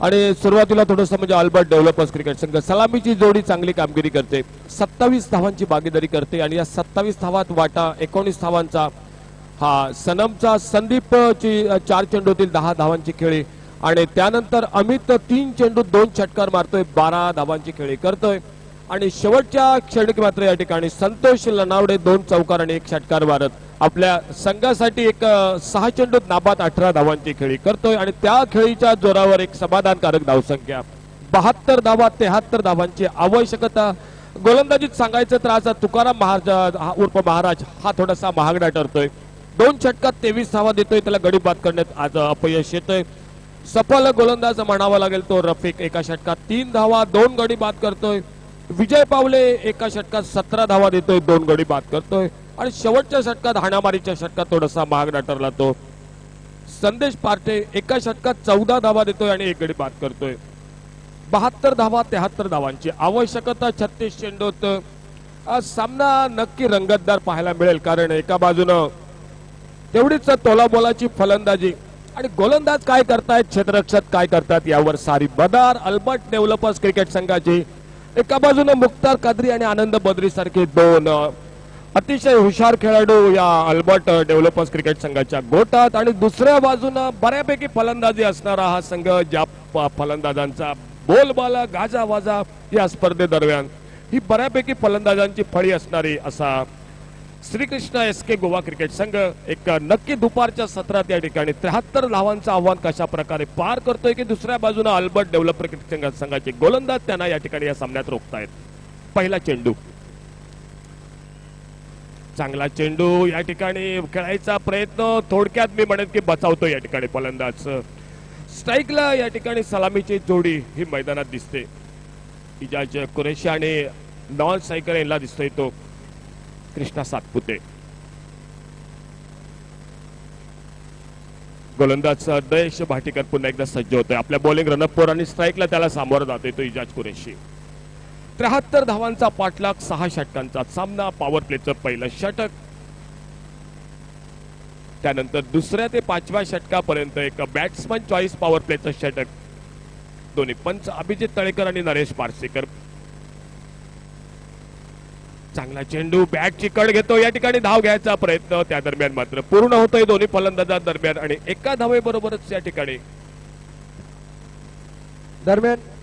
आणि सुरुवातीला थोडंसं म्हणजे अल्बर्ट डेव्हलपर्स क्रिकेट संघ सलामीची जोडी चांगली कामगिरी करते, 27 धावांची भागीदारी करते आणि या 27 धावात वाटा 19 धावांचा हा सनमचा संदीपची 4 चेंडूतील 10 धावांची खेळी आणि त्यानंतर अमित 3 चेंडू 2 षटकार मारतोय, 12 धावांची खेळी करतोय आणि शेवटच्या क्षणी मात्र या ठिकाणी संतोष लनावडे 2 चौकार आणि 1 षटकार मारत आपल्या संघासाठी एक 6 चेंडूत नाबाद 18 धावांची खेळी करतोय आणि त्या खेळीच्या जोरावर एक समाधानकारक धावसंख्या 72 धावा 73 धावांची आवश्यकता. गोलंदाजीत सांगायचं तर आज तुकाराम महाराज उर्फ महाराज हा थोडासा महागडा ठरतोय, 2 षटकात 23 धावा देतोय, त्याला गडी बाद करण्यात आज अपयश येतोय. सफल गोलंदाज म्हणावा लागेल तो रफिक, एका षटकात 3 धावा 2 गडी बाद करतोय. विजय पावले एका षटकात 17 धावा देतोय, 2 गडी बाद करतोय आणि शेवटच्या षटकात हाणामारीच्या षटकात थोडासा महागडा ठरला तो संदेश पार्टे, एका षटकात 14 धावा देतोय आणि 1 गडी बाद करतोय. 72 धावा 73 धावांची आवश्यकता, 36 चेंडूत आज सामना नक्की रंगतदार पाहायला मिळेल, कारण एका बाजूनं तेवढीच तोलाबोलाची फलंदाजी आणि गोलंदाज काय करतायत, क्षेत्ररक्षक काय करतात यावर सारी बदार अल्बर्ट डेव्हलपर्स क्रिकेट संघाची. एका बाजूने मुख्तार कादरी आणि आनंद बद्री सारखे 2 अतिशय हुशार खेळाडू या अल्बर्ट डेव्हलपर्स क्रिकेट संघाच्या गोटात आणि दुसऱ्या बाजूने बऱ्यापैकी फलंदाजी असणारा हा संघ, ज्या फलंदाजांचा बोलबाला गाजावाजा या स्पर्धेदरम्यान ही बऱ्यापैकी फलंदाजांची फळी असणारी असा श्रीकृष्ण एसके गोवा क्रिकेट संघ एक नक्की दुपारच्या सत्रात या ठिकाणी 73 धावांचं आव्हान कशा प्रकारे पार करतोय की दुसऱ्या बाजूने अल्बर्ट डेव्हलपर क्रिकेट संघाचे गोलंदाज त्यांना या ठिकाणी या सामन्यात रोखतायत. पहिला चेंडू, चांगला चेंडू या ठिकाणी खेळायचा प्रयत्न, थोडक्यात मी म्हणेन की बचावतो या ठिकाणी फलंदाज. स्ट्राईकला या ठिकाणी सलामीची जोडी ही मैदानात दिसते, इजाज कुरेशी आणि नॉन स्ट्रायकर यांना दिसतोय तो कृष्णा सातपुते. गोलंदाज देश भाटीकर पुन्हा एकदा सज्ज होतोय, आपल्या बॉलिंग रनअप आणि स्ट्राईकला त्याला सामोरं जातोय तो इजाज कुरेशी. 73 धावांचा पाठलाग 6 षटकांचा सामना, पॉवर प्लेचं पहिलं षटक, त्यानंतर दुसऱ्या ते 5व्या षटकापर्यंत एक बॅट्समन चॉईस पॉवर प्लेचं षटक, दोन्ही पंच अभिजित तळेकर आणि नरेश पारसेकर. चांगला चेंडू, बॅटची कड घेतो, या ठिकाणी धाव घ्यायचा प्रयत्न, त्या दरम्यान मात्र पूर्ण होतोय दोन्ही फलंदाजांदरम्यान आणि एका धावेबरोबरच या ठिकाणी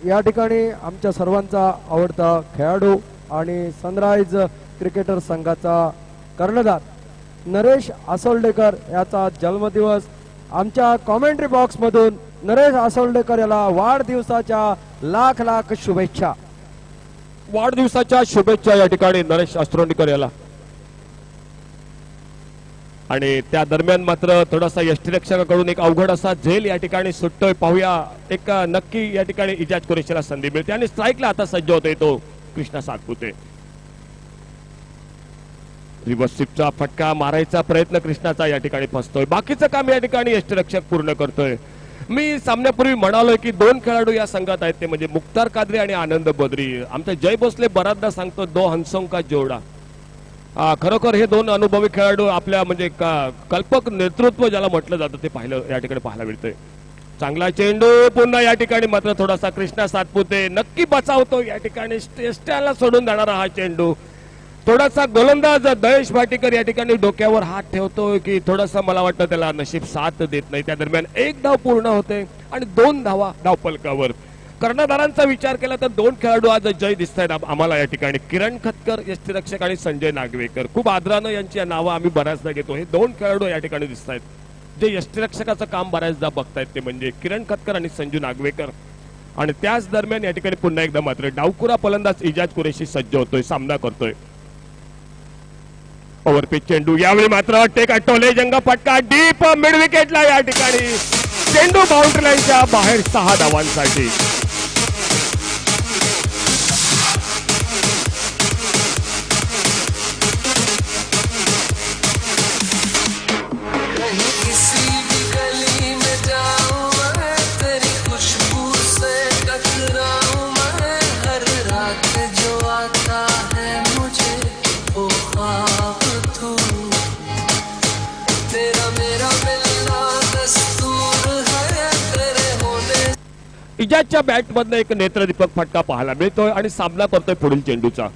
या ठिकाणी आमच्या सर्वांचा आवडता खेळाडू आणि सनराइज क्रिकेटर संघाचा कर्णधार नरेश आसोल्डेकर याचा जन्मदिवस. आमच्या कॉमेंट्री बॉक्स मधून नरेश आसोल्डेकर याला वाढदिवसाच्या लाख लाख शुभेच्छा. वाढदिवसाच्या शुभेच्छा या ठिकाणी नरेश आसोल्डेकर याला. आणि त्या दरम्यान मात्र थोडासा यष्टिरक्षकाकडून एक अवघड असा झेल या ठिकाणी सुटतोय, पाहूया एक नक्की या ठिकाणी इजाज कुरेशीला संधी मिळते आणि स्ट्राईकला आता सज्ज होतोय तो कृष्णा सातपुते. रिव्हर्स स्वीपचा फटका मारायचा प्रयत्न कृष्णाचा या ठिकाणी फसतोय, बाकीचं काम या ठिकाणी यष्टिरक्षक पूर्ण करतोय. मी सामन्यापूर्वी म्हणालोय की 2 खेळाडू या संघात आहेत, ते म्हणजे मुख्तार कादरी आणि आनंद बद्री. आमचा जय भोसले बराचदा सांगतो 2 हंसों का जोडा. खरोखर हे 2 अनुभवी खेळाडू आपल्या म्हणजे कल्पक नेतृत्व ज्याला म्हटलं जातं ते पाहिलं या ठिकाणी पाहायला मिळतंय. चांगला चेंडू, पुन्हा या ठिकाणी मात्र थोडासा कृष्णा सातपुते नक्की बचावतो, या ठिकाणी स्टेस्टाला सोडून जाणारा हा चेंडू. थोडासा गोलंदाज दयेश भाटीकर या ठिकाणी डोक्यावर हात ठेवतोय की थोडासा मला वाटतं त्याला नशीब साथ देत नाही. त्या दरम्यान 1 धाव पूर्ण होते आणि 2 धावा धावफलकावर. कर्णधारांचा विचार केला तर 2 खेळाडू आज जय दिसत आहेत आम्हाला या ठिकाणी, किरण खतकर यष्टिरक्षक आणि संजय नागवेकर. खूप आदरानं यांची नावं आम्ही बऱ्याचदा घेतो. हे 2 खेळाडू या ठिकाणी दिसत आहेत जे यष्टिरक्षकाचं काम बऱ्याचदा बघतायत, ते म्हणजे किरण खतकर आणि संजू नागवेकर. आणि त्याच दरम्यान या ठिकाणी पुन्हा एकदा मात्र डावकुरा फलंदाज इजाज कुरेशी सज्ज होतोय, सामना करतोय. ओव्हरपिच चेंडू, यावेळी मात्र टेक टोले जंग फटका डीप मिड विकेटला, या ठिकाणी चेंडू बाउंड्री लाईनच्या बाहेर 6 धावांसाठी. इजाजच्या बॅटमधनं एक नेत्रदीपक फटका पाहायला मिळतोय आणि सामना करतोय पुढील चेंडूचा.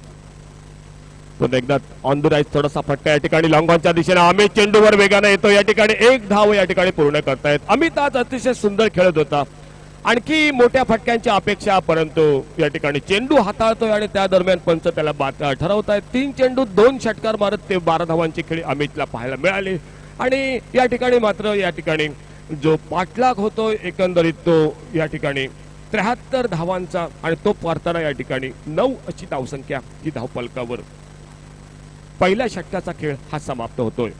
पुन्हा एकदा ऑन द राईट थोडासा फटका या ठिकाणी लॉंग ऑनच्या दिशेने अमित चेंडूवर वेगाने येतो. या ठिकाणी एक धाव या ठिकाणी पूर्ण करतायत. अमित आज अतिशय सुंदर खेळत होता. आणखी मोठ्या फटक्यांची अपेक्षा, परंतु या ठिकाणी चेंडू हाताळतोय आणि त्या दरम्यान पंच त्याला बाद ठरवतायत. 3 चेंडू 2 षटकार मारत ते 12 धावांची खेळी अमितला पाहायला मिळाली. आणि या ठिकाणी मात्र या ठिकाणी जो पाठलाग होतोय एकंदरीत तो या ठिकाणी 73 धावांचा आणि तो पारताना या ठिकाणी 9 अशी धावसंख्या ही धावफलकावर पहिल्या षटकाचा खेळ हा समाप्त होतोय.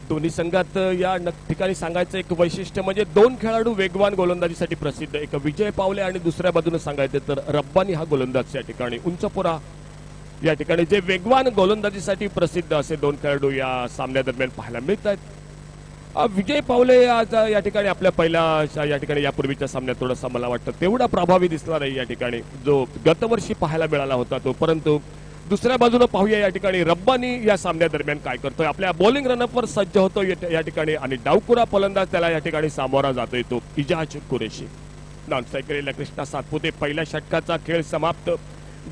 दोन्ही संघात या ठिकाणी सांगायचं एक वैशिष्ट्य म्हणजे 2 खेळाडू वेगवान गोलंदाजीसाठी प्रसिद्ध. एक विजय पावले आणि दुसऱ्या बाजूने सांगायचं तर रब्बानी हा गोलंदाज या ठिकाणी उंचपुरा या ठिकाणी जे वेगवान गोलंदाजीसाठी प्रसिद्ध असे 2 खेळाडू या सामन्यादरम्यान पाहायला मिळत आहेत. विजय पावले आज या ठिकाणी आपल्या पहिल्या या ठिकाणी यापूर्वीच्या सामन्यात थोडासा मला वाटतं तेवढा प्रभावी दिसला नाही या ठिकाणी जो गतवर्षी पाहायला मिळाला होता तो. परंतु दुसऱ्या बाजूने पाहूया या ठिकाणी रब्बानी या सामन्यादरम्यान काय करतोय. आपल्या बॉलिंग रनअपवर सज्ज होतो या ठिकाणी आणि डावकुरा फलंदाज त्याला या ठिकाणी सामोरा जातोय तो इजाज कुरेशी. नॉन स्ट्राईक केलेला कृष्णा सातपुते. पहिल्या षटकाचा खेळ समाप्त.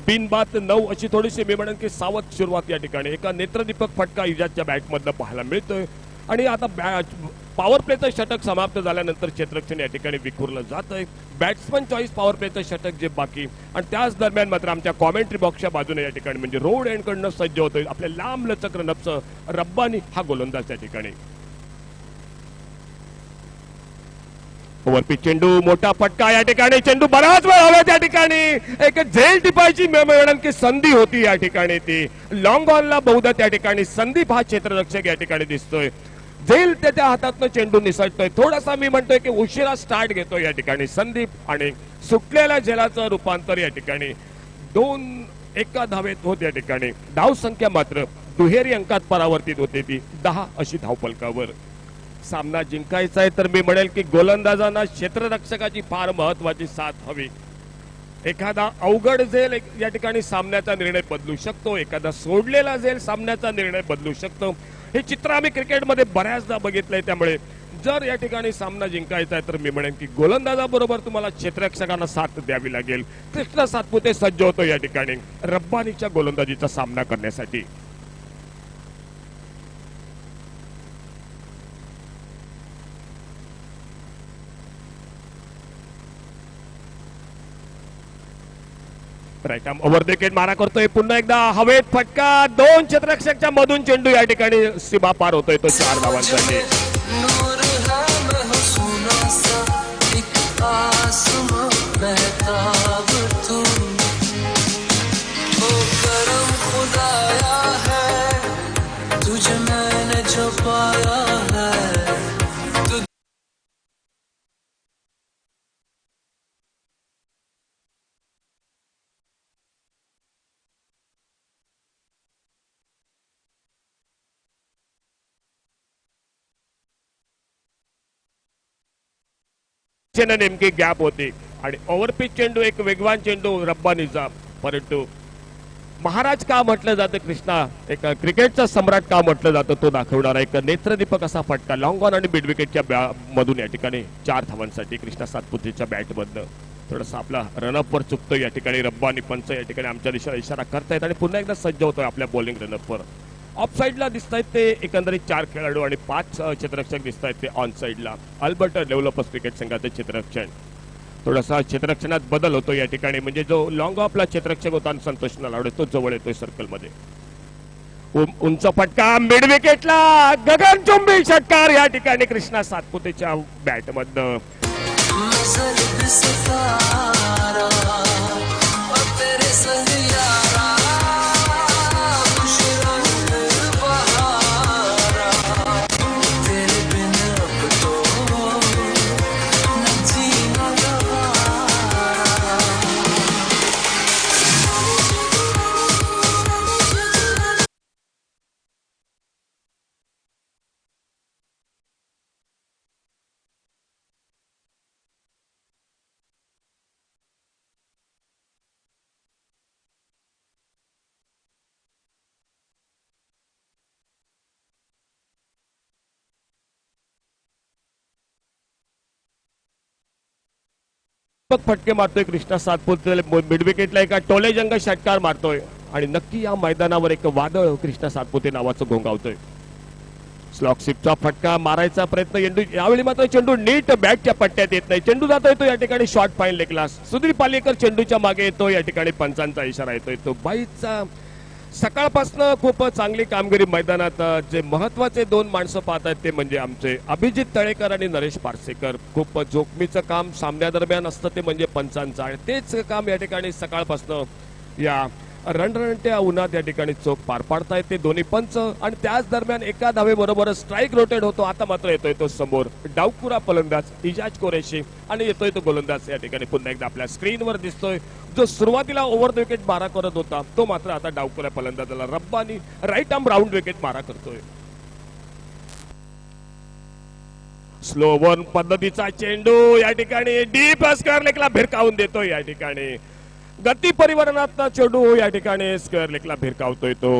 बिनबाद 9 अशी थोडीशी मी म्हणेन की सावध सुरुवात या ठिकाणी एका नेत्रदीपक फटका इजाजच्या बॅटमधनं पाहायला मिळतोय. आणि आता पॉवर प्लेचं षटक समाप्त झाल्यानंतर क्षेत्ररक्षण या ठिकाणी विखुरलं जात आहे. बॅट्समन चॉईस पॉवर प्लेचं षटक जे बाकी आणि त्याच दरम्यान मात्र आमच्या कॉमेंट्री बॉक्सच्या बाजूने या ठिकाणी म्हणजे रोड एंड कडनं सज्ज होतोय आपल्या लांब लचक रनअपचं रब्बानी हा गोलंदाज या ठिकाणी. ओव्हरपिच चेंडू मोठा फटका या ठिकाणी. चेंडू बराच वेळ हवा त्या ठिकाणी एक झेल टिपायची मिळणार की संधी होती या ठिकाणी ती लॉंग ऑनला बहुधा त्या ठिकाणी संदीप हा क्षेत्ररक्षक या ठिकाणी दिसतोय. झेल त्याच्या हातातनं चेंडू निसटतोय. थोडासा मी म्हणतोय की उशिरा स्टार्ट घेतोय या ठिकाणी संदीप आणि सुटलेल्या झेलाचं रूपांतर या ठिकाणी 2 एका धावेत होत या ठिकाणी. धाव संख्या मात्र दुहेरी अंकात परावर्तित होते ती 10 अशी धावफलकावर. सामना जिंकायचा आहे तर मी म्हणेल की गोलंदाजांना क्षेत्ररक्षकाची फार महत्वाची साथ हवी. एखादा अवघड झेल या ठिकाणी सामन्याचा निर्णय बदलू शकतो. एखादा सोडलेला झेल सामन्याचा निर्णय बदलू शकतो. हे चित्र आम्ही क्रिकेटमध्ये बऱ्याचदा बघितलंय. त्यामुळे जर या ठिकाणी सामना जिंकायचा आहे तर मी म्हणेन की गोलंदाजाबरोबर तुम्हाला क्षेत्ररक्षकांना साथ द्यावी लागेल. कृष्णा सातपुते सज्ज होतो या ठिकाणी रब्बानीच्या गोलंदाजीचा सामना करण्यासाठी. Right arm over the wicket मारा करतोय. पुन्हा एकदा हवेत फटका. 2 क्षेत्ररक्षकच्या मधून चेंडू या ठिकाणी सीमा पार होतोय तो 4 धावांसाठी. नेमकी गॅप होती आणि ओव्हरपिच चेंडू एक वेगवान चेंडू रब्बानीचा. परंतु महाराज का म्हटलं जातं कृष्णा एक क्रिकेटचा सम्राट का म्हटलं जातं तो दाखवणारा एक नेत्रदीपक असा फटका लॉंग ऑन आणि मिड विकेटच्या मधून या ठिकाणी 4 धावांसाठी कृष्णा सातपुतेच्या बॅटमधनं. थोडासा आपला रनअपवर चुकतो या ठिकाणी रब्बानी. पंच या ठिकाणी आमच्या दिशेला इशारा करतायत आणि पुन्हा एकदा सज्ज होतोय आपल्या बॉलिंग रनअपवर. ऑफ साईडला दिसत आहेत ते एकंदरीत 4 खेळाडू आणि 5 क्षेत्ररक्षक दिसत आहेत ते ऑन साईडला. अल्बर्ट डेव्हलपर्स क्रिकेट संघाचे क्षेत्ररक्षण. थोडासा क्षेत्ररक्षणात बदल होतो या ठिकाणी म्हणजे जो लॉंग ऑफला क्षेत्ररक्षक होता संतोष नलावडे तो जवळ येतोय सर्कलमध्ये. उंच फटका मिड विकेटला गगनचुंबी षटकार या ठिकाणी कृष्णा सातपुतेच्या बॅटमधनं. फटके मारतोय कृष्णा सातपुते, मिड विकेटला एका टोलेजंग षटकार मारतोय आणि नक्की या मैदानावर एक वादळ कृष्णा सातपुते नावाचं घोंगावतोय. स्लॉक स्लिपचा फटका मारायचा प्रयत्न येंडू, यावेळी मात्र चेंडू नीट बॅटच्या पट्ट्यात येत नाही. चेंडू जातोय तो या ठिकाणी शॉर्ट फाईन लेगला. सुधीर पालेकर चेंडूच्या मागे येतो, या ठिकाणी पंचांचा इशारा येतोय. तो बाईचा सकाळपासून खूप चांगली कामगिरी मैदानात जे महत्वाचे दोन माणसं पाहत आहेत ते म्हणजे आमचे अभिजित तळेकर आणि नरेश पारसेकर. खूप जोखमीचं काम सामन्यादरम्यान असतं ते म्हणजे पंचांचं, आणि तेच काम या ठिकाणी सकाळपासून या रणरणत्या उन्हात या ठिकाणी चोख पार पाडतायत ते दोन्ही पंच. आणि त्याच दरम्यान एका धावेबरोबर स्ट्राईक रोटेट होतो. आता मात्र येतोय तो समोर डावखुरा फलंदाज इजाज कुरेशी आणि येतोय तो गोलंदाज या ठिकाणी पुन्हा एकदा आपल्या स्क्रीनवर दिसतोय, जो सुरुवातीला ओव्हर द विकेट मारा करत होता तो मात्र आता डावखुऱ्या फलंदाजाला Rabbani right arm round wicket मारा करतोय. स्लो वन पद्धतीचा चेंडू या ठिकाणी डीप स्क्वेअर लेगला भिरकावून देतोय. या ठिकाणी गती परिवर्तनात चेंडू या ठिकाणी स्क्वेअर लेगला भिरकावतोय तो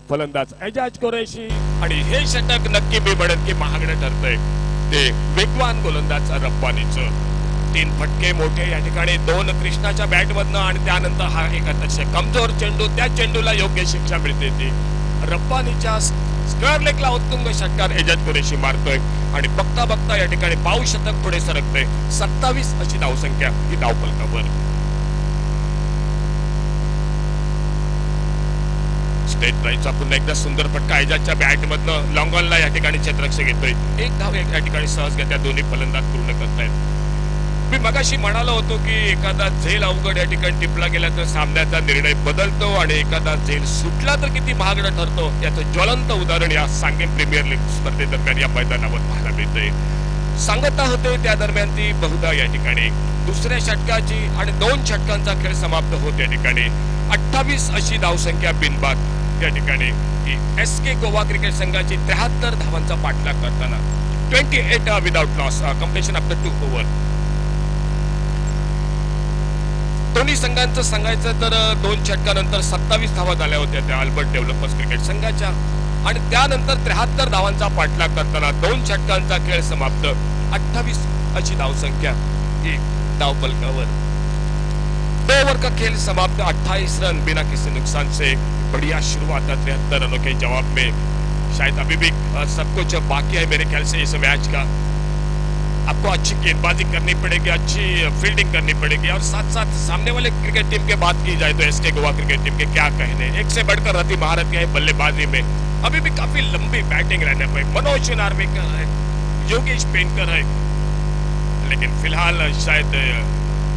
फलंदाज एजाज कुरेशी. आणि हे षटक नक्की मी म्हणत की महागडं ठरतंय ते वेगवान गोलंदाज रब्बानीचं. 3 फटके मोठे या ठिकाणी 2 कृष्णाच्या बॅटमधनं आणि त्यानंतर हा एक अतिशय कमजोर चेंडू, त्या चेंडूला योग्य शिक्षा मिळते ती रब्बानीच्या स्क्वेअर लेगला उत्तुंग षटकार एजाज कुरेशी मारतोय. आणि बघता बघता या ठिकाणी 22 शतक पुढे सरकतोय. 27 अशी धावसंख्या ही धावफलकावर. स्टेट ड्राईव्हचा पुन्हा एकदा सुंदर फटका एजाजच्या बॅटमधनं लॉंग ऑनला या ठिकाणी क्षेत्ररक्षक येतोय. एक धाव या ठिकाणी सहजगत्या दोन्ही फलंदाज पूर्ण करतायत. मी मगाशी म्हणालो होतो की एखादा झेल अवघड या ठिकाणी टिपला गेला तर सामन्याचा निर्णय बदलतो आणि एखादा झेल सुटला तर किती महागडा ठरतो याचं ज्वलंत उदाहरण या सांगेन प्रीमियर लीग स्पर्धेदरम्यान या मैदानावर पाहायला मिळतंय. सांगता होते त्या दरम्यान ती बहुधा या ठिकाणी दुसऱ्या षटकाची आणि 2 षटकांचा खेळ समाप्त होत या ठिकाणी 28 अशी धावसंख्या बिनबाद या ठिकाणी SK गोवा क्रिकेट संघाची 73 धावांचा पाठलाग करताना 28 without loss completion after 2 over. दोन्ही संघांचं सांगायचं तर 2 षटकानंतर 27 धावा झाल्या होत्या त्या अल्बर्ट डेव्हलपर्स क्रिकेट संघाच्या, आणि त्यानंतर 73 धावांचा पाठलाग करताना 2 षटकांचा खेळ समाप्त 28 अशी धावसंख्या ही धावफलकावर. 2 ओवर का खेल समाप्त 28 रन बिना किसी नुकसान से. बढ़िया शुरुआत 73 रनों के जवाब में. शायद अभी भी सब कुछ बाकी है मेरे ख्याल से इस मैच का. आपको अच्छी गेंदबाजी करनी पड़ेगी, अच्छी फील्डिंग करनी पड़ेगी, और साथ साथ सामने वाले क्रिकेट टीम की बात की जाए तो SK गोवा क्रिकेट टीम के क्या कहने, एक से बढ़कर अति महारत है बल्लेबाजी में. अभी भी काफी लंबी बैटिंग रहने पर मनोज नार्वेकर है, योगेश पेनकर है, लेकिन फिलहाल शायद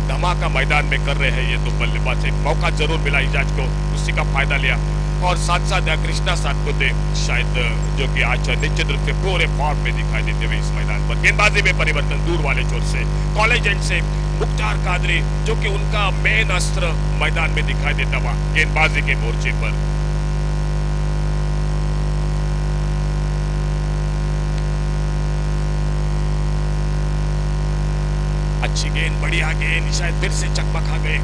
धमाका मैदान में कर रहे हैं ये दो बल्लेबाज. एक मौका जरूर मिला इजाज को, उसी का फायदा लिया. और साथ साथ कृष्णा सातपुते शायद जो कि आज निश्चित रूप से पूरे फॉर्म में दिखाई देते हुए इस मैदान पर. गेंदबाजी में परिवर्तन दूर वाले छोर से कॉलेज एंड से मुख्तार कादरी, जो कि उनका मेन अस्त्र मैदान में दिखाई देता हुआ गेंदबाजी के मोर्चे पर. अच्छी गेंद, बढ़िया गेंद, शायद फिर से चकमा खा गए.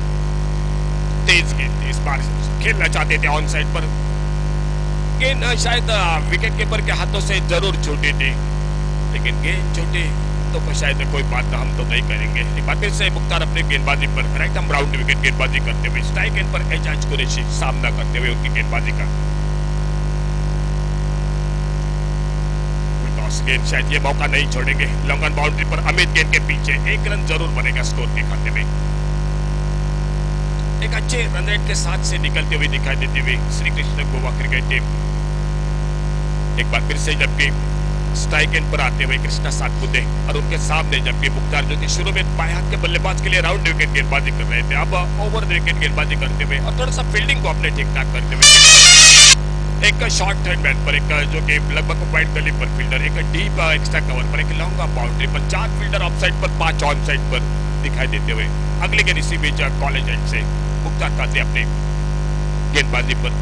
तेज गेंद इस बार खेलना चाहते थे ऑन साइड पर. गेंद शायद विकेट कीपर के हाथों से जरूर छूटी थी, लेकिन गेंद छूटी तो शायद कोई बात हम तो नहीं करेंगे. एक बार फिर से मुख्तार अपने गेंदबाजी पर राइट आर्म राउंड विकेट गेंदबाजी करते हुए स्ट्राइक एंड पर एजाज कुरैशी सामना करते हुए उनकी गेंदबाजी का. गेंद शायद ये मौका नहीं छोड़ेंगे. लॉन्ग ऑन बाउंड्री पर अमित गेंद के पीछे 1 रन जरूर बनेगा स्कोर के खाते में. एक अच्छे रन रेट के साथ से निकलती हुई दिखाई देती हुई श्री कृष्ण गोवा क्रिकेट टीम. एक बार फिर से जबकि स्ट्राइक एंड पर आते हुए कृष्णा सातपुते और उनके सामने जबकि मुख्तार, जो कि शुरू में बाएं हाथ के बल्लेबाज के लिए राउंड विकेट गेंदबाजी कर रहे थे, अब ओवर विकेट गेंदबाजी करते हुए और थोड़ा सा फील्डिंग को अपने ठीक ठाक करते हुए एक शॉर्ट थर्ड मैन पर, एक जो कि लगभग वाइड गली पर फील्डर, एक डीप एक्स्ट्रा कवर पर, एक लॉन्ग बाउंड्री पर, 4 फील्डर ऑफ साइड पर, 5 ऑन साइड पर दिखाई देते हुए अगली गेंद इसी बीच कॉलेज एंड से मुख्तार कादरी अपने गेंदबाजी पर.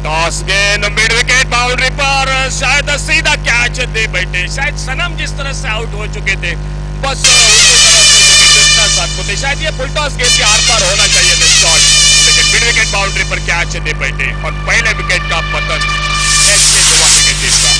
टॉस गेंद मिड विकेट बाउंड्री पर, शायद सीधा कैच दे बैठे. शायद सनम जिस तरह से आउट हो चुके थे, बस उसी तरह से कृष्णा सातपुते, शायद ये फुल टॉस गेंद के आर पार होना चाहिए था शॉट, लेकिन मिड विकेट बाउंड्री पर कैच दे बैठे और पहले विकेट का पतन ऐसे गोवा क्रिकेट टीम का।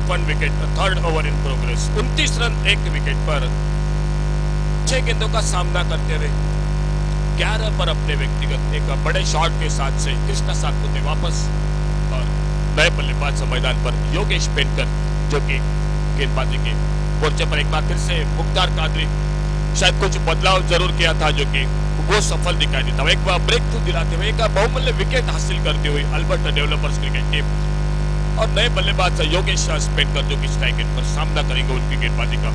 One wicket, third over in progress. 29 run एक विकेट पर 6 गेंदों का सामना करते हुए 11 पर अपने व्यक्तिगत एक बड़े शॉट के साथ से कृष्णा सातपुते वापस और नए बल्लेबाज मैदान पर योगेश पेंटर जो कि गेंदबाजी के मोर्चे पर एक बार फिर से मुख्तार कादरी शायद कुछ बदलाव जरूर किया था जो कि वो सफल दिखाई देता है। एक बार ब्रेक थ्रू दिलाते हुए एक बहुमूल्य विकेट हासिल करती हुई अल्बर्ट डेवलपर्स क्रिकेट टीम और नए बल्लेबाज योगेश पेंटर जो कि स्ट्राइक एंड पर सामना करेंगे उनकी गेंदबाजी का।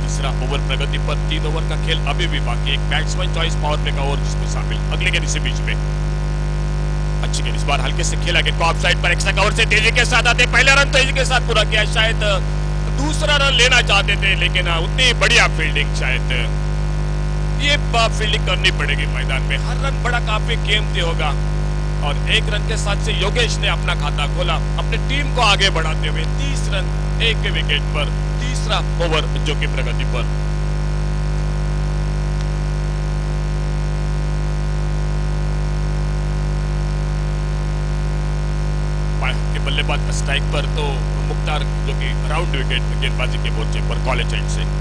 तीसरा ओवर प्रगति पर 3 ओवर का खेल अभी भी बाकी। एक बैट्समैन चॉइस पावर प्ले का ओवर जिसमें शामिल अगले गेंद से बीच में अच्छी गेंद इस बार हल्के से खेला गेंद को ऑफ साइड पर एक्स्ट्रा कवर से तेजी के साथ आते पहला रन तेजी के साथ पूरा किया। शायद दूसरा रन लेना चाहते थे लेकिन उतनी बढ़िया फील्डिंग शायद ये फील्डिंग करनी पड़ेगी मैदान में। हर रन बड़ा काफी कीमती होगा और 1 रन के साथ से योगेश ने अपना खाता खोला अपने टीम को आगे बढ़ाते हुए 30 रन 1 विकेट पर तीसरा ओवर जो कि प्रगति पर। के बल्लेबाज स्ट्राइक पर तो मुख्तार जो कि राउंड विकेट गेंदबाजी के मोर्चे पर कॉलेज साइड से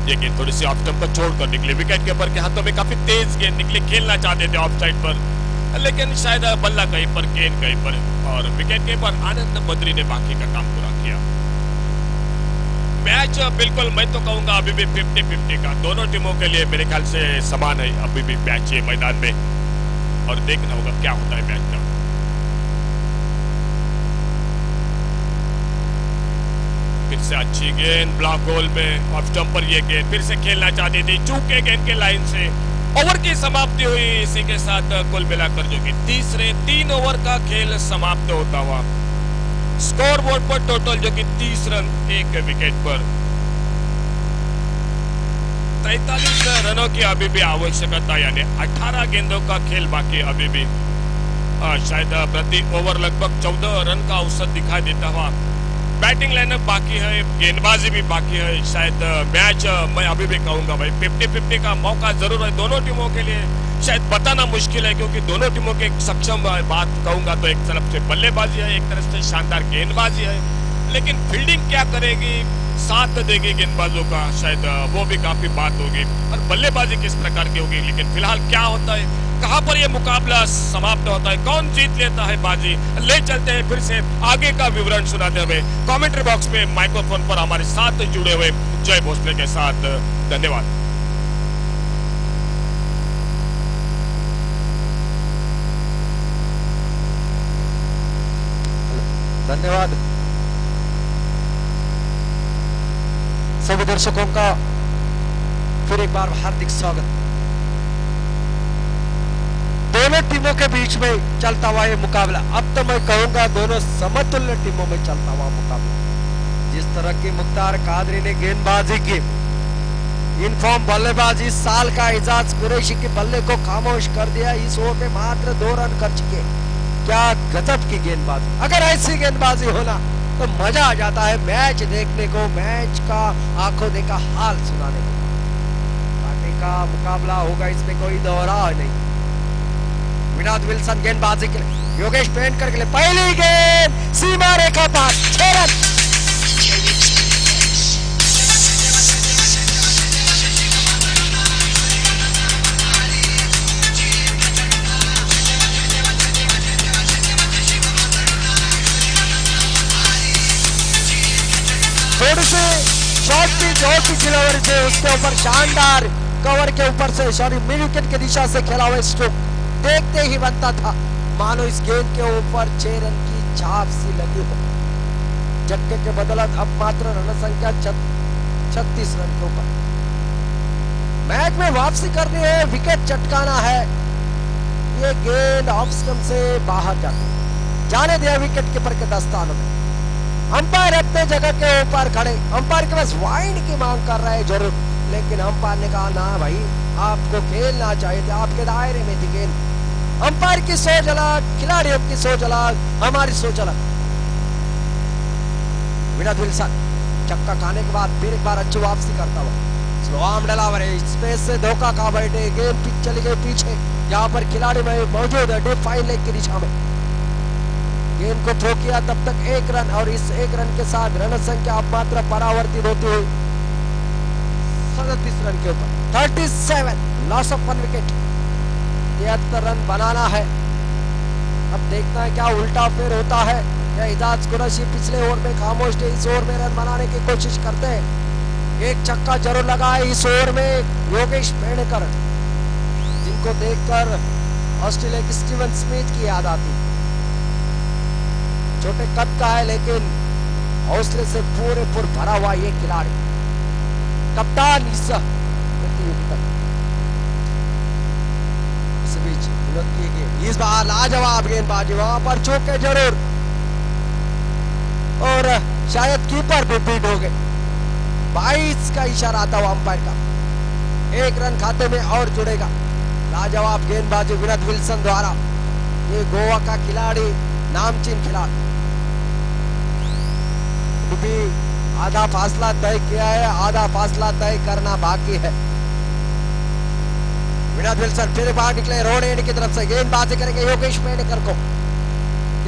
ये गेंद थोड़ी सी ऑफ स्टंप पर छोड़कर निकली। विकेट कीपर के हाथों में काफी तेज गेंद निकली, खेलना चाहते थे ऑफ साइड पर लेकिन शायद बल्ला कहीं पर गेंद कहीं पर और विकेट कीपर आनंद बद्री ने बाकी का काम पूरा किया। मैच बिल्कुल मैं तो कहूंगा अभी भी 50-50 का दोनों टीमों के लिए मेरे ख्याल से समान है अभी भी मैच है मैदान में और देखना होगा क्या होता है मैच का। फिर से अच्छी गेंद ब्लॉक गोल में ऑफ स्टंप पर ये गेंद फिर से खेलना चाहती थी चूके गेंद के लाइन से। ओवर की समाप्ति हुई इसी के साथ कुल मिलाकर जो कि तीसरे 3 ओवर का खेल समाप्त होता हुआ स्कोर बोर्ड पर टोटल जो कि 30 रन 1 विकेट पर 43 रनों की अभी भी आवश्यकता यानी 18 गेंदों का खेल बाकी अभी भी शायद प्रति ओवर लगभग 14 रन का औसत दिखाई देता हुआ। बैटिंग लाइनअप बाकी है, गेंदबाजी भी बाकी है। शायद मैच मैं अभी भी कहूंगा भाई 50-50 का मौका जरूर है दोनों टीमों के लिए। शायद बताना मुश्किल है क्योंकि दोनों टीमों के सक्षम बात कहूंगा तो एक तरफ से बल्लेबाजी है एक तरफ से शानदार गेंदबाजी है लेकिन फील्डिंग क्या करेगी साथ देगी गेंदबाजों का शायद वो भी काफी बात होगी और बल्लेबाजी किस प्रकार की होगी। लेकिन फिलहाल क्या होता है कहां पर ये मुकाबला समाप्त होता है कौन जीत लेता है बाजी ले चलते हैं फिर से आगे का विवरण सुनाते हुए कमेंट्री बॉक्स में माइक्रोफोन पर हमारे साथ जुड़े हुए जय भोसले के साथ। धन्यवाद। धन्यवाद सभी दर्शकों का फिर एक बार हार्दिक स्वागत। दोनों टीमों के बीच में चलता हुआ ये मुकाबला अब तो मैं कहूंगा दोनों समतुल्य टीमों में चलता हुआ मुकाबला। जिस तरह की मुख्तार कादरी ने गेंदबाजी की इनफॉर्म बल्लेबाजी साल का एजाज कुरैशी के बल्ले को खामोश कर दिया। इस ओवर में मात्र 2 रन खर्च किए। क्या गजब की गेंदबाजी। अगर ऐसी गेंदबाजी होना तो मजा आ जाता है मैच देखने को मैच का आंखों देखा हाल सुनाने को। पार्टी का मुकाबला होगा इसमें कोई दोहराव नहीं। विनोद विल्सन गेंदबाजी के लिए योगेश पेंटर के लिए पहली गेंद सीमा रेखा पार 6 रन। पिछले ओवर से उसके ऊपर शानदार कवर के ऊपर से सॉरी मिड विकेट की दिशा से खेला हुआ स्ट्रोक देखते ही बनता था मानो इस गेंद के ऊपर 6 रन की छाप सी लगी हो। झटके के बदौलत अब मात्र रन संख्या 36 रन के ऊपर। मैच में वापसी करनी है, विकेट चटकाना है। ये गेंद ऑफ स्टंप से बाहर जाती है, जाने दिया विकेट कीपर के दस्तानों में। अंपायर अपने जगह के ऊपर खड़े, अंपायर के पास वाइड की मांग कर रहे जरूर, लेकिन अंपायर ने कहा ना भाई आपको खेलना चाहिए था, आपके दायरे में थी गेंद। अंपायर की सोच अलग, खिलाड़ियों की सोच अलग, हमारी सोच अलग। विराट विल्सन चक्का खाने के बाद फिर एक बार अच्छी वापसी करता हुआ स्लो आर्म डलावर स्पेस से धोखा खा बैठे, गेंद पिच चली गई पीछे, यहाँ पर खिलाड़ी में मौजूद है डीप फाइन लेग की दिशा में। गेंद को थ्रो किया, तब तक 1 रन और इस 1 रन के साथ रन संख्या अब मात्र परावर्तित होती हुई 37 रन के ऊपर। 37 लॉस ऑफ 1 विकेट, 73 रन बनाना है। अब देखना है क्या उल्टा फेर होता है या इजाज कुरैशी पिछले ओवर में खामोश थे, इस ओवर में रन बनाने की कोशिश करते हैं। एक छक्का जरूर लगा है इस ओवर में योगेश पेड़कर, जिनको देखकर ऑस्ट्रेलिया के स्टीवन स्मिथ की याद आती। छोटे कद का है लेकिन हौसले से पूरे भरा हुआ ये खिलाड़ी, कप्तान इस प्रतियोगिता। इस बीच इस बार लाजवाब गेंदबाजी, वहां पर चौके जरूर और शायद कीपर भी बीट हो गए। 22 का इशारा आता हुआ अंपायर का, 1 रन खाते में और जुड़ेगा। लाजवाब गेंदबाजी विराट विल्सन द्वारा, ये गोवा का खिलाड़ी नामचीन खिलाड़ी। भी आधा फासला तय किया है, आधा फासला तय करना बाकी है। विराट विल्सन फिर बाहर निकले रोड एंड की तरफ से, गेंदबाजी करेंगे योगेश पेड़कर को।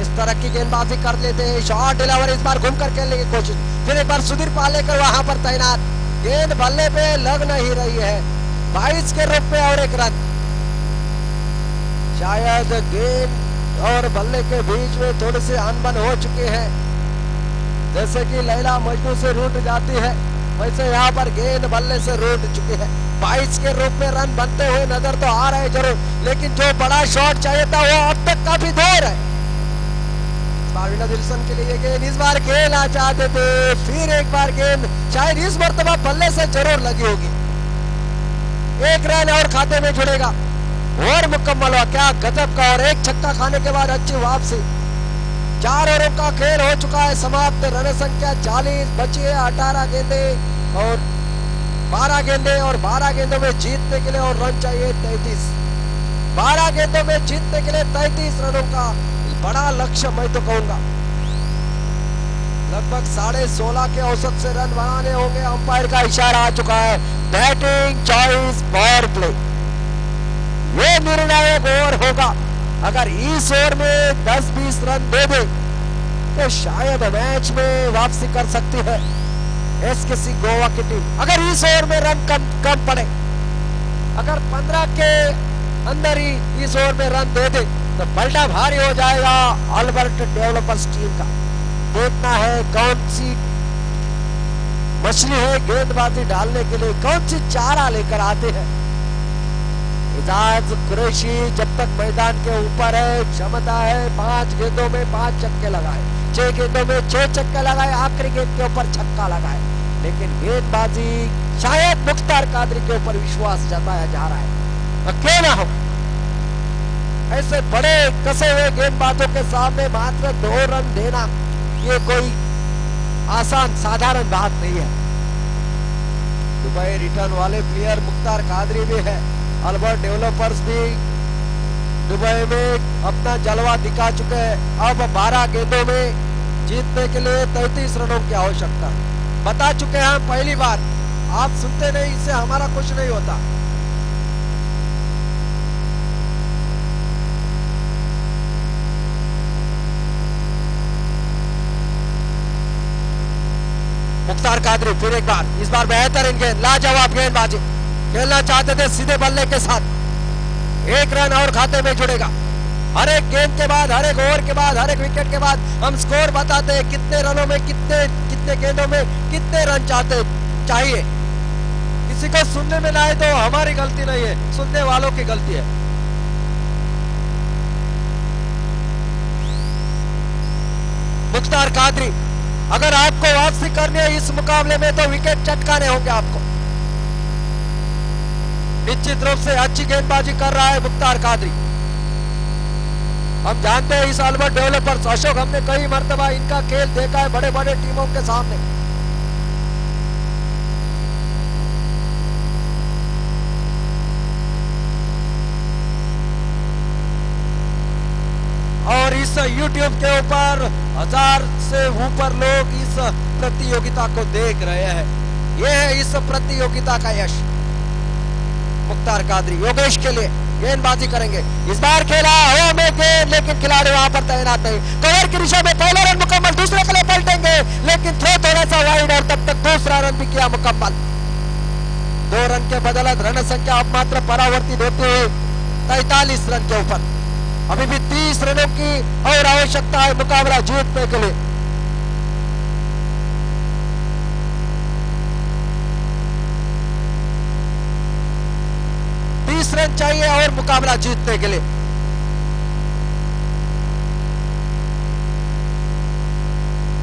इस तरह की गेंदबाजी कर लेते हैं, शॉर्ट डिलीवरी, इस बार घूमकर खेलने की कोशिश, फिर एक बार सुधीर पालेकर वहां पर तैनात, गेंद बल्ले पे लग नहीं रही है। 22 के रूप में और 1 रन। शायद गेंद और बल्ले के बीच में थोड़ी सी अनबन हो चुकी है, जैसे कि लैला मजनू से रूठ जाती है वैसे यहाँ पर गेंद बल्ले से रूठ चुकी है। 22 के रूप में रन बनते हुए नजर तो आ रहे जरूर, लेकिन जो बड़ा शॉट चाहिए था वो अब तक काफी दूर है। विराट विल्सन के लिए गेंद इस बार खेलना चाहते थे, फिर एक बार गेंद शायद इस मर्तबा बल्ले से जरूर लगी होगी। 1 रन और खाते में जुड़ेगा और मुकम्मल हुआ। क्या गजब का, और एक छक्का खाने के बाद अच्छी वापसी। 4 ओवरों का खेल हो चुका है समाप्त। रन संख्या 40 बची है, 18 गेंदे और 12 गेंदे, और 12 गेंदों में जीतने के लिए और रन चाहिए 33। 12 गेंदों में जीतने के लिए 33 रनों का बड़ा लक्ष्य मैं तो कहूंगा। लगभग 16.5 के औसत से रन बनाने होंगे। अंपायर का इशारा आ चुका है, बैटिंग चॉइस पावर प्ले। ये निर्णायक ओवर होगा। अगर इस ओवर में 10-20 रन दे दे तो शायद मैच में वापसी कर सकती है एसकेसी गोवा की टीम। अगर इस ओवर में रन कम पड़े, अगर 15 के अंदर ही इस ओवर में रन दे दे तो पलटा भारी हो जाएगा अल्बर्ट डेवलपर्स टीम का। देखना है कौन सी मछली है गेंदबाजी डालने के लिए, कौन सी चारा लेकर आते हैं। इजाज कुरैशी जब तक मैदान के ऊपर है, क्षमता है 5 गेंदों में 5 छक्के लगाए, 6 गेंदों में 6 छक्के लगाए, आखिरी गेंद के ऊपर छक्का लगाए। लेकिन गेंदबाजी शायद मुख्तार कादरी के ऊपर विश्वास जताया जा रहा है। क्यों ना हो, ऐसे बड़े कसे हुए गेंदबाजों के सामने मात्र 2 रन देना ये कोई आसान साधारण बात नहीं है। दुबई रिटर्न वाले प्लेयर मुख्तार कादरी भी है, अल्बर्ट डेवलपर्स भी दुबई में अपना जलवा दिखा चुके हैं। अब 12 गेंदों में जीतने के लिए 33 रनों की आवश्यकता है। बता चुके हैं पहली बार, आप सुनते नहीं, इससे हमारा कुछ नहीं होता। मुख्तार कादरी फिर एक बार, इस बार बेहतरीन गेंद, लाजवाब गेंदबाजी, खेलना चाहते थे सीधे बल्ले के साथ। 1 रन और खाते में जुड़ेगा। हर एक गेंद के बाद, हर एक ओवर के बाद, हर एक विकेट के बाद हम स्कोर बताते हैं, कितने रनों में कितने गेंदों में कितने रन चाहिए। किसी को सुनने में ना आए तो हमारी गलती नहीं है, सुनने वालों की गलती है। मुख्तार कादरी, अगर आपको वापसी करनी है इस मुकाबले में तो विकेट चटकाने होंगे आपको। निश्चित रूप से अच्छी गेंदबाजी कर रहा है मुख्तार कादरी। हम जानते हैं इस अल्बर्ट डेवलपर्स, अशोक, हमने कई मर्तबा इनका खेल देखा है बड़े बड़े टीमों के सामने। और इस YouTube के ऊपर 1000 से ऊपर लोग इस प्रतियोगिता को देख रहे हैं। यह है इस प्रतियोगिता का यश। मुख्तार कादरी योगेश के लिए गेंदबाजी करेंगे। इस बार खेला हवा में गेंद, लेकिन खिलाड़ी वहां पर तैनात नहीं। कवर की दिशा में पहला रन मुकम्मल, दूसरे के लिए पलटेंगे, लेकिन थ्रो थोड़ा सा वाइड और तब तक दूसरा रन भी किया मुकम्मल। 2 रन के बदौलत रन संख्या अब मात्र परावर्तित होती हुई 43 रन के ऊपर। अभी भी 30 रनों की और आवश्यकता है मुकाबला जीतने के लिए। रन चाहिए और मुकाबला जीतने के लिए।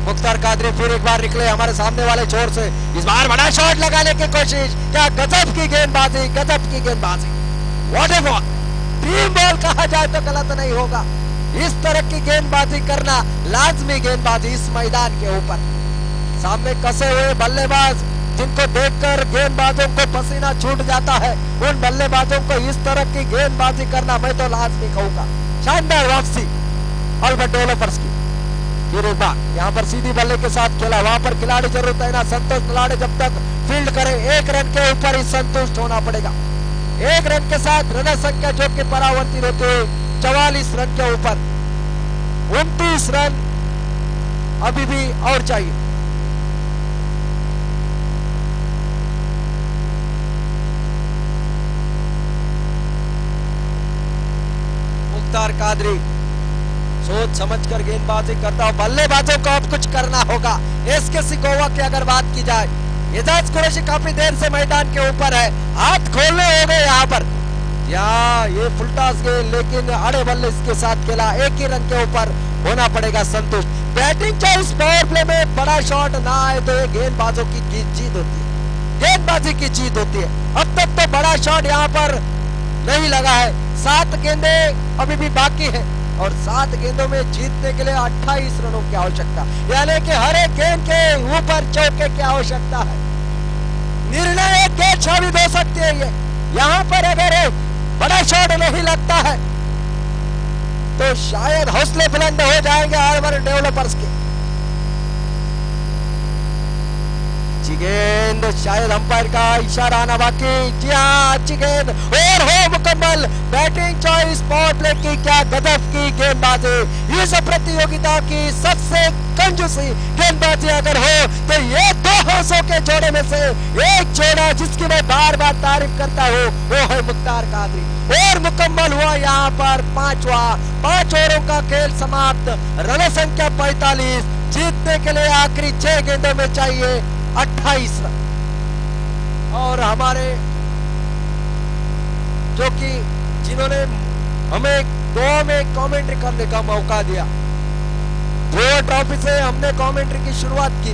मुख्तार कादरी फिर एक बार निकले हमारे सामने वाले छोर से। इस बार बड़ा शॉट लगाने की कोशिश। क्या गजब की गेंदबाजी, गजब की गेंदबाजी। What A ball, dream ball कहा जाए तो गलत नहीं होगा। इस तरह की गेंदबाजी करना लाजमी गेंदबाजी इस मैदान के ऊपर। सामने कसे हुए बल्लेबाज जिनको देखकर गेंदबाजों को पसीना छूट जाता है, उन बल्लेबाजों को इस तरह की गेंदबाजी करना मैं तो लाजमी कहूंगा। शानदार वापसी अल्बर्ट डेवलपर्स की। फिर एक बार यहाँ पर सीधी बल्ले के साथ खेला, वहां पर खिलाड़ी जरूर तैनात। संतोष खिलाड़ी जब तक फील्ड करे 1 रन के ऊपर ही संतुष्ट होना पड़ेगा। 1 रन के साथ रन संख्या जो कि परावर्तित होती हुई 44 रन के ऊपर। 29 रन अभी भी और चाहिए। मुख्तार कादरी सोच समझकर गेंदबाजी करता हो। बल्लेबाजों को अब कुछ करना होगा। एसके सिकोवा की अगर बात की जाए, एजाज कुरैशी काफी देर से मैदान के ऊपर है, हाथ खोलने हो गए यहाँ पर। यहाँ ये फुल टॉस गेंद, लेकिन अड़े बल्ले इसके साथ खेला। 1 ही रन के ऊपर होना पड़ेगा संतुष्ट। बैटिंग चॉइस पावर प्ले में बड़ा शॉट ना आए तो ये गेंदबाजों की जीत होती है, गेंदबाजी की जीत होती है। अब तक तो बड़ा शॉट यहाँ पर नहीं लगा है। 7 गेंदे अभी भी बाकी है और 7 गेंदों में जीतने के लिए 28 रनों की आवश्यकता, यानी कि हर एक गेंद के ऊपर चौके की आवश्यकता है। निर्णायक गेंद साबित हो सकती है ये। यहाँ पर अगर बड़ा शॉट नहीं लगता है तो शायद हौसले बुलंद हो जाएंगे अल्बर्ट डेवलपर्स के। अच्छी गेंद, शायद अंपायर का इशारा आना बाकी। जी हाँ, अच्छी गेंद और हो मुकम्मल। बैटिंग चॉइस पावर प्ले की क्या गजब की गेंदबाजी। इस प्रतियोगिता की सबसे कंजूसी गेंदबाजी अगर हो तो ये 2 हौसों के जोड़े में से एक जोड़ा जिसकी मैं बार बार तारीफ करता हूँ वो है मुख्तार कादरी। और मुकम्मल हुआ यहाँ पर 5 ओवरों का खेल समाप्त। रन संख्या 45। जीतने के लिए आखिरी 6 गेंदों में चाहिए 28 रन। और हमारे जो कि जिन्होंने हमें गोवा में कमेंट्री करने का मौका दिया, गोवा ट्रॉफी से हमने कमेंट्री की शुरुआत की,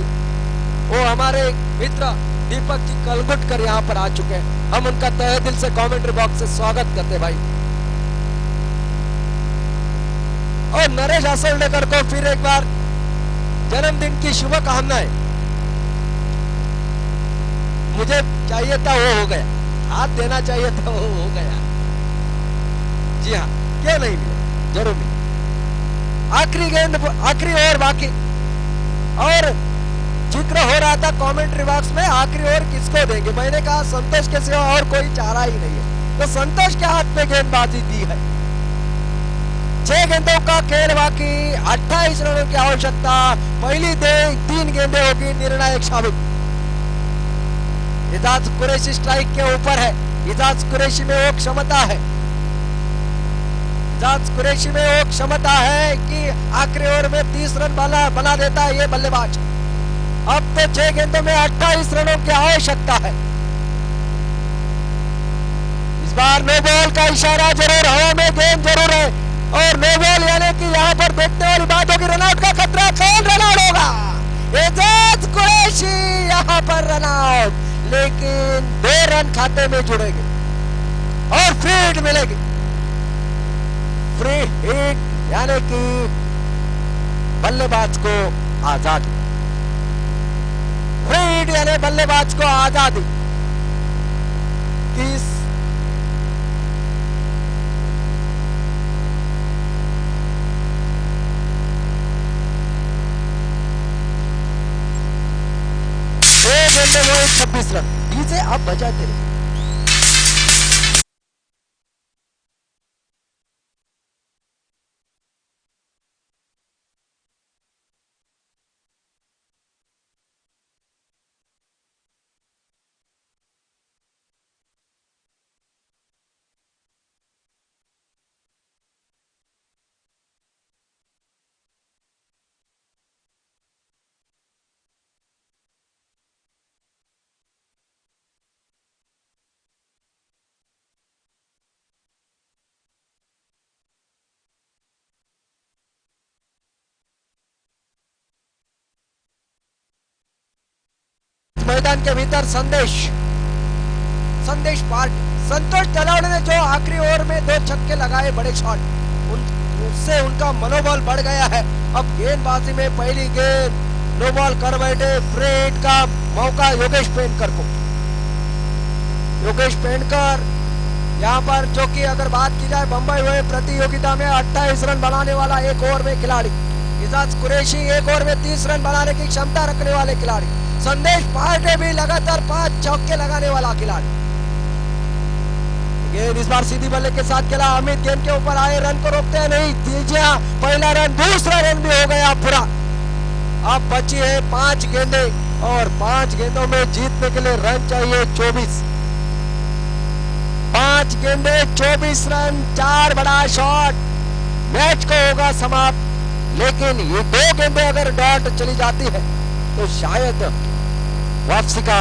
वो हमारे मित्र दीपक जी कलगुटकर यहाँ पर आ चुके हैं। हम उनका तहे दिल से कमेंट्री बॉक्स से स्वागत करते भाई। और नरेश असलकर को फिर एक बार जन्मदिन की शुभकामनाएं। मुझे चाहिए था वो हो गया, हाथ देना चाहिए था वो हो गया। जी हाँ, क्यों नहीं मिले, जरूर मिले। आखिरी गेंद, आखिरी ओवर बाकी। और जिक्र हो रहा था कमेंट्री बॉक्स में आखिरी ओवर किसको देंगे। मैंने कहा संतोष के सिवा और कोई चारा ही नहीं है, तो संतोष के हाथ में गेंदबाजी दी है। 6 गेंदों का खेल बाकी, 28 रनों की आवश्यकता। पहली 3 गेंदें होगी निर्णायक साबित। एजाज कुरैशी स्ट्राइक के ऊपर है। एजाज कुरैशी में वो क्षमता है, एजाज कुरैशी में वो क्षमता है कि आखिरी ओवर में 30 रन बना देता है ये बल्लेबाज। अब तो 6 गेंदों में 28 रनों की आवश्यकता है। इस बार नो बॉल का इशारा जरूर, हवा में गेंद जरूर है और नो बॉल यानी कि यहाँ पर देखने वाली बात होगी रनआउट का खतरा। कौन रनआउट होगा? एजाज कुरैशी यहाँ पर रनआउट, लेकिन 2 रन खाते में जुड़ेंगे और फ्री हिट मिलेगी। फ्री हिट यानी कि बल्लेबाज को आजादी, फ्री हिट यानी बल्लेबाज को आजादी। किस गेंदे में 26 रन। डीजे अब बजाते रहिए। मैदान के भीतर संदेश पार्टी, संतोष तलावड़े ने जो आखिरी ओवर में 2 छक्के लगाए, बड़े शॉट, उससे उनका मनोबल बढ़ गया है। अब गेंदबाजी में पहली गेंद नो बॉल कर बैठे। फ्री हिट का मौका योगेश पेंडकर को। योगेश पेंडकर यहाँ पर, जो कि अगर बात की जाए बंबई हुए प्रतियोगिता में 28 रन बनाने वाला 1 ओवर में खिलाड़ी, एजाज कुरैशी 1 ओवर में 30 रन बनाने की क्षमता रखने वाले खिलाड़ी, संदेश पांडे भी लगातार 5 चौके लगाने वाला खिलाड़ी। गेंद इस बार सीधी बल्ले के साथ खेला। अमित गेंद के ऊपर आए, रन को रोकते नहीं। दीजिए पहला रन, दूसरा रन भी हो गया पूरा। अब बची है 5 गेंदे और 5 गेंदों में जीतने के लिए रन चाहिए 24। 5 गेंदे 24 रन, 4 बड़ा शॉट, मैच को होगा समाप्त। लेकिन ये 2 गेंदे अगर डॉट चली जाती है तो शायद वापसी का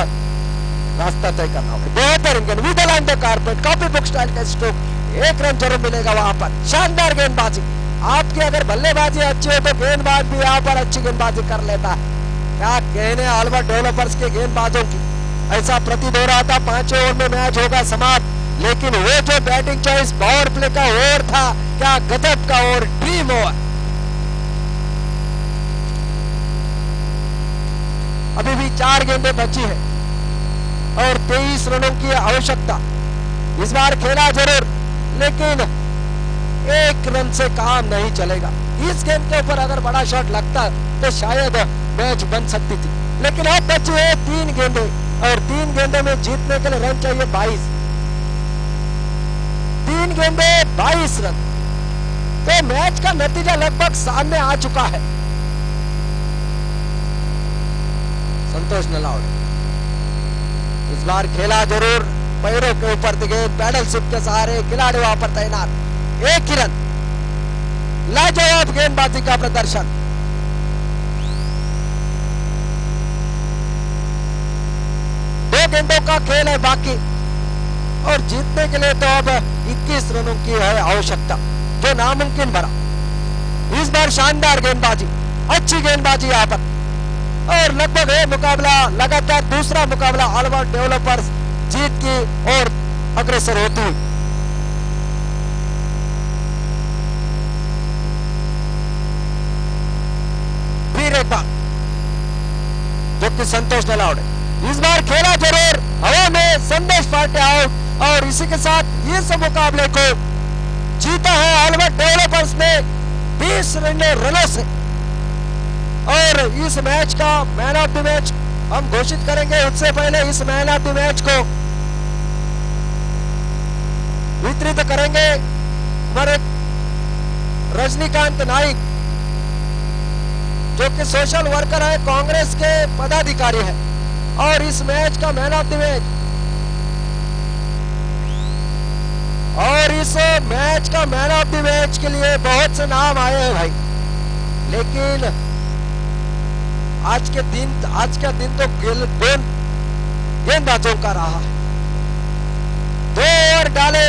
रास्ता तय करना होगा। बेहतर गेंद, with line the carpet, copy book style का स्ट्रोक, 1 रन जरूर मिलेगा वहां पर। शानदार गेंदबाजी। आपकी अगर बल्लेबाजी अच्छी हो तो गेंदबाज भी यहाँ पर अच्छी गेंदबाजी कर लेता है। क्या कहने अल्बर्ट डेवलपर्स के गेंदबाजों की। ऐसा प्रतीत हो रहा था 5 ओवर में मैच होगा समाप्त, लेकिन वो जो बैटिंग चॉइस पावर प्ले का ओवर था, क्या गजब का ओवर, ड्रीम ओवर। अभी भी 4 गेंदें बची है और 23 रनों की आवश्यकता। इस बार खेला जरूर, लेकिन 1 रन से काम नहीं चलेगा। इस गेंद के ऊपर अगर बड़ा शॉट लगता तो शायद मैच बन सकती थी, लेकिन अब बची है 3 गेंदे और 3 गेंदे में जीतने के लिए रन चाहिए 22। 3 गेंदे 22 रन, तो मैच का नतीजा लगभग सामने आ चुका है। संतोष नलावड़े इस बार खेला जरूर, पैरों के ऊपर गेंद, पैडल शिप के सहारे खिलाड़ी वहां पर तैनात। 1 ही रन, लाजवाब गेंदबाजी का प्रदर्शन। दो गेंदों का खेल है बाकी और जीतने के लिए तो अब 21 रनों की है आवश्यकता, जो नामुमकिन भरा। इस बार शानदार गेंदबाजी, अच्छी गेंदबाजी यहाँ पर, और लगभग ये मुकाबला लगातार दूसरा मुकाबला अल्बर्ट डेवलपर्स जीत की ओर अग्रसर होती हुई। फिर एक बार जो कि संतोष नलावड़े इस बार खेला जरूर, हवा में संदेश पार्टी आउट और इसी के साथ इस मुकाबले को जीता है अल्बर्ट डेवलपर्स ने 20 रनों से। और इस मैच का मैन ऑफ द मैच हम घोषित करेंगे। उससे पहले इस मैन ऑफ द मैच को वितरित करेंगे हमारे रजनीकांत नाइक, जो कि सोशल वर्कर है, कांग्रेस के पदाधिकारी है। और इस मैच का मैन ऑफ द मैच, और इस मैच का मैन ऑफ द मैच के लिए बहुत से नाम आए हैं भाई, लेकिन आज का दिन तो गेंदबाजों का रहा है। 2 और डाले